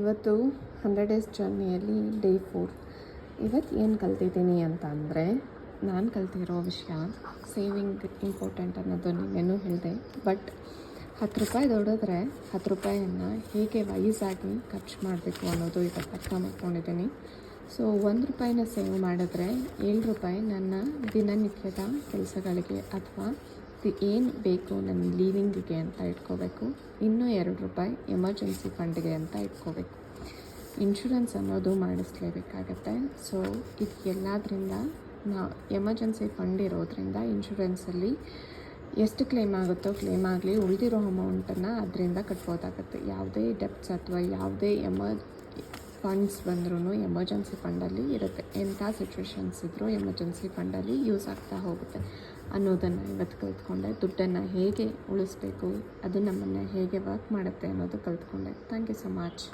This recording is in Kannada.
ಇವತ್ತು 100 ಡೇಸ್ ಜರ್ನಿಯಲ್ಲಿ ಡೇ 4. ಇವತ್ತು ಏನು ಕಲ್ತಿದ್ದೀನಿ ಅಂತ ಅಂದರೆ, ನಾನು ಕಲ್ತಿರೋ ವಿಷಯ ಸೇವಿಂಗ್ ಇಂಪಾರ್ಟೆಂಟ್ ಅನ್ನೋದು ನಿನ್ನೆನೂ ಹೇಳಿದೆ. ಬಟ್ 10 ರೂಪಾಯಿ ದುಡಿದ್ರೆ 10 ರೂಪಾಯಿಯನ್ನು ಹೇಗೆ ವೈಸಾಗಿ ಖರ್ಚು ಮಾಡಬೇಕು ಅನ್ನೋದು ಇವತ್ತು ಅರ್ಥ ಮಾಡ್ಕೊಂಡಿದ್ದೀನಿ. ಸೊ 1 ರೂಪಾಯಿನ ಸೇವ್ ಮಾಡಿದ್ರೆ 7 ರೂಪಾಯಿ ನನ್ನ ದಿನನಿತ್ಯದ ಕೆಲಸಗಳಿಗೆ ಅಥವಾ ಏನು ಬೇಕು ನನ್ನ ಲೀವಿಂಗಿಗೆ ಅಂತ ಇಟ್ಕೋಬೇಕು. ಇನ್ನೂ 2 ರೂಪಾಯಿ ಎಮರ್ಜೆನ್ಸಿ ಫಂಡ್ಗೆ ಅಂತ ಇಟ್ಕೋಬೇಕು. ಇನ್ಶೂರೆನ್ಸ್ ಅನ್ನೋದು ಮಾಡಿಸ್ಲೇಬೇಕಾಗತ್ತೆ. ಸೊ ಇದು ಎಲ್ಲದರಿಂದ ಎಮರ್ಜೆನ್ಸಿ ಫಂಡ್ ಇರೋದ್ರಿಂದ ಇನ್ಶೂರೆನ್ಸಲ್ಲಿ ಎಷ್ಟು ಕ್ಲೇಮ್ ಆಗುತ್ತೋ ಕ್ಲೇಮ್ ಆಗಲಿ, ಉಳಿದಿರೋ ಅಮೌಂಟನ್ನು ಅದರಿಂದ ಕಟ್ಬೋದಾಗತ್ತೆ. ಯಾವುದೇ ಡೆಪ್ಟ್ಸ್ ಅಥವಾ ಯಾವುದೇ ಫಂಡ್ಸ್ ಬಂದ್ರೂ ಎಮರ್ಜೆನ್ಸಿ ಫಂಡಲ್ಲಿ ಇರುತ್ತೆ. ಎಂಥ ಸಿಚುವೇಶನ್ಸ್ ಇದ್ದರೂ ಎಮರ್ಜೆನ್ಸಿ ಫಂಡಲ್ಲಿ ಯೂಸ್ ಆಗ್ತಾ ಹೋಗುತ್ತೆ ಅನ್ನೋದನ್ನು ಇವತ್ತು ಕಲ್ತ್ಕೊಂಡೆ. ದುಡ್ಡನ್ನು ಹೇಗೆ ಉಳಿಸ್ಬೇಕು, ಅದು ನಮ್ಮನ್ನು ಹೇಗೆ ವರ್ಕ್ ಮಾಡುತ್ತೆ ಅನ್ನೋದು ಕಲ್ತ್ಕೊಂಡೆ. Thank you so much.